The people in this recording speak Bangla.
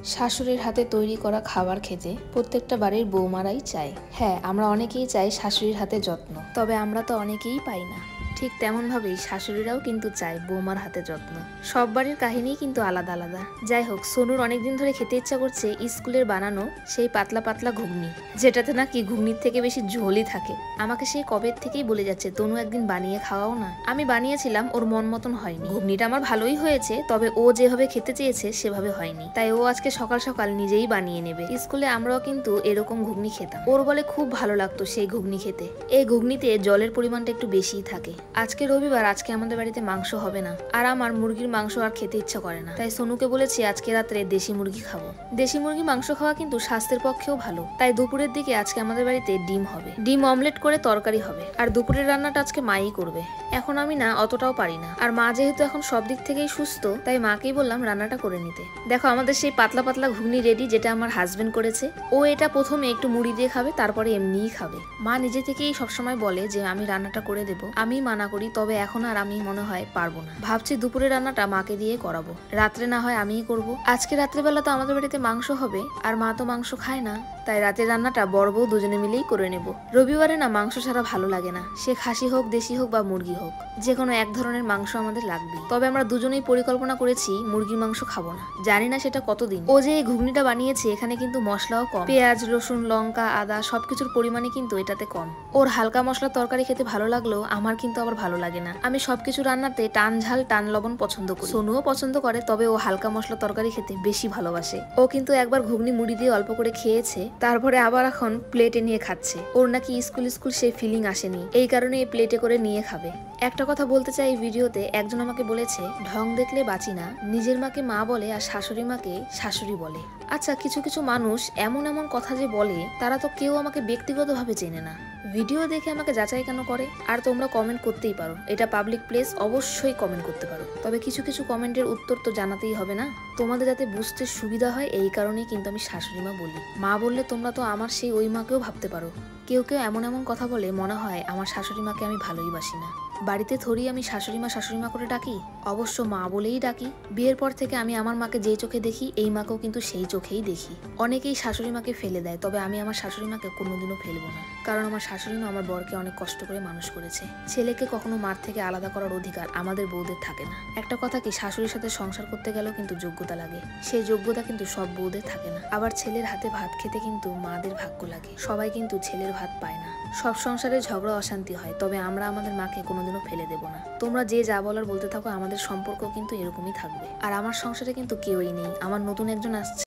শাশুড়ির হাতে তৈরি করা খাবার খেতে প্রত্যেকটা বাড়ির বৌমারাই চায়। হ্যাঁ, আমরা অনেকেই চাই শাশুড়ির হাতে যত্ন, তবে আমরা তো অনেকেই পাই না। ঠিক তেমনভাবেই শাশুড়িরাও কিন্তু চায় বৌমার হাতে যত্ন। সব বাড়ির কাহিনীই কিন্তু আলাদা আলাদা। যাই হোক, সোনুর অনেকদিন ধরে খেতে ইচ্ছা করছে স্কুলের বানানো সেই পাতলা পাতলা ঘুগনি, যেটাতে নাকি ঘুগনির থেকে বেশি ঝোলই থাকে। আমাকে সেই কবের থেকেই বলে যাচ্ছে, তনু একদিন বানিয়ে খাওয়াও না। আমি বানিয়েছিলাম, ওর মন মতন হয়নি। ঘুগনিটা আমার ভালোই হয়েছে, তবে ও যেভাবে খেতে চেয়েছে সেভাবে হয়নি। তাই ও আজকে সকাল সকাল নিজেই বানিয়ে নেবে। স্কুলে আমরাও কিন্তু এরকম ঘুগনি খেতাম। ওর বলে খুব ভালো লাগতো সেই ঘুগনি খেতে। এই ঘুগনিতে জলের পরিমাণটা একটু বেশিই থাকে। আজকে রবিবার, আজকে আমাদের বাড়িতে মাংস হবে না, আর আমার মুরগির মাংস আর খেতে ইচ্ছা করে না। তাই সোনুকে বলেছি আজকে রাত্রে দেশি মুরগি খাবো। দেশি মুরগি মাংস খাওয়া কিন্তু স্বাস্থ্যের পক্ষেও ভালো। তাই দুপুরের দিকে আজকে আমাদের বাড়িতে ডিম হবে, ডিম অমলেট করে তরকারি হবে। আর দুপুরের রান্নাটা আজকে মাই করবে। এখন আমি না অতটাও পারি না, আর মা যেহেতু এখন সব দিক থেকেই সুস্থ, তাই মাকেই বললাম রান্নাটা করে নিতে। দেখো, আমাদের সেই পাতলা পাতলা ঘুগনি রেডি, যেটা আমার হাজবেন্ড করেছে। ও এটা প্রথমে একটু মুড়ি দিয়ে খাবে, তারপরে এমনিই খাবে। মা নিজে থেকেই সবসময় বলে যে আমি রান্নাটা করে দেবো, আমি মানা করি, তবে এখন আর আমি মনে হয় পারবো না। ভাবছি দুপুরের রান্নাটা মাকে দিয়ে করাবো, রাত্রে না হয় আমিই করব। আজকে রাত্রেবেলা তো আমাদের বাড়িতে মাংস হবে, আর মা তো মাংস খায় না, তাই রাতের রান্নাটা বড় বউ দুজনে মিলেই করে নেব। রবিবারে না মাংস ছাড়া ভালো লাগে না, সে খাসি হোক, দেশি হোক বা মুরগি হোক, যে কোনো এক ধরনের মাংস আমাদের লাগবে। তবে আমরা দুজনেই পরিকল্পনা করেছি মুরগির মাংস খাবো না। জানি না সেটা কতদিন। ও যে এই ঘুগনিটা বানিয়েছে, এখানে কিন্তু মশলাও কম, পেঁয়াজ, রসুন, লঙ্কা, আদা সবকিছুর পরিমাণে কিন্তু এটাতে কম। ওর হালকা মশলা তরকারি খেতে ভালো লাগলেও আমার কিন্তু আবার ভালো লাগে না। আমি সবকিছু রান্নাতে টান ঝাল টান লবণ পছন্দ করি। সোনুও পছন্দ করে, তবে ও হালকা মশলা তরকারি খেতে বেশি ভালোবাসে। ও কিন্তু একবার ঘুগনি মুড়ি দিয়ে অল্প করে খেয়েছে, তারপরে আবার এখন প্লেটে নিয়ে খাচ্ছে। ওর নাকি স্কুল সেই ফিলিং আসেনি, এই কারণে এই প্লেটে করে নিয়ে খাবে। একটা কথা বলতে চাই, এই ভিডিওতে একজন আমাকে বলেছে, ঢং দেখলে বাঁচি না, নিজের মাকে মা বলে আর শাশুড়ি মাকে শাশুড়ি বলে। আচ্ছা, কিছু কিছু মানুষ এমন এমন কথা যে বলে, তারা তো কেউ আমাকে ব্যক্তিগতভাবে চেনে না, ভিডিও দেখে আমাকে যাচাই কেন করে? আর তোমরা কমেন্ট করতেই পারো, এটা পাবলিক প্লেস, অবশ্যই কমেন্ট করতে পারো। তবে কিছু কিছু কমেন্টের উত্তর তো জানাতেই হবে না, তোমাদের যাতে বুঝতে সুবিধা হয়, এই কারণেই কিন্তু আমি শাশুড়ি মা বলি। মা বললে তোমরা তো আমার সেই ওই মাকেও ভাবতে পারো। কেউ কেউ এমন এমন কথা বলে, মনে হয় আমার শাশুড়ি মাকে আমি ভালোই বাসি না। বাড়িতে থরি আমি শাশুড়ি মা করে ডাকি? অবশ্য মা বলেই ডাকি। বিয়ের পর থেকে আমি আমার মাকে যে চোখে দেখি, এই মাকেও কিন্তু সেই চোখেই দেখি। অনেকেই শাশুড়ি মাকে ফেলে দেয়, তবে আমি আমার শাশুড়ি মাকে কোনোদিনও ফেলবো না, কারণ আমার শাশুড়ি মা আমার বরকে অনেক কষ্ট করে মানুষ করেছে। ছেলেকে কখনো মার থেকে আলাদা করার অধিকার আমাদের বউদের থাকে না। একটা কথা কি, শাশুড়ির সাথে সংসার করতে গেলেও কিন্তু যোগ্যতা লাগে, সেই যোগ্যতা কিন্তু সব বউদের থাকে না। আবার ছেলের হাতে ভাত খেতে কিন্তু মাদের ভাগ্য লাগে, সবাই কিন্তু ছেলের ভাত পায় না। সব সংসারে ঝগড়া অশান্তি হয়, তবে আমরা আমাদের মাকে কোনোদিনও ফেলে দেব না। তোমরা যে যা বলার বলতে থাকো, আমাদের সম্পর্ক কিন্তু এরকমই থাকবে। আর আমার সংসারে কিন্তু কেউই নেই, আমার নতুন একজন আসছে।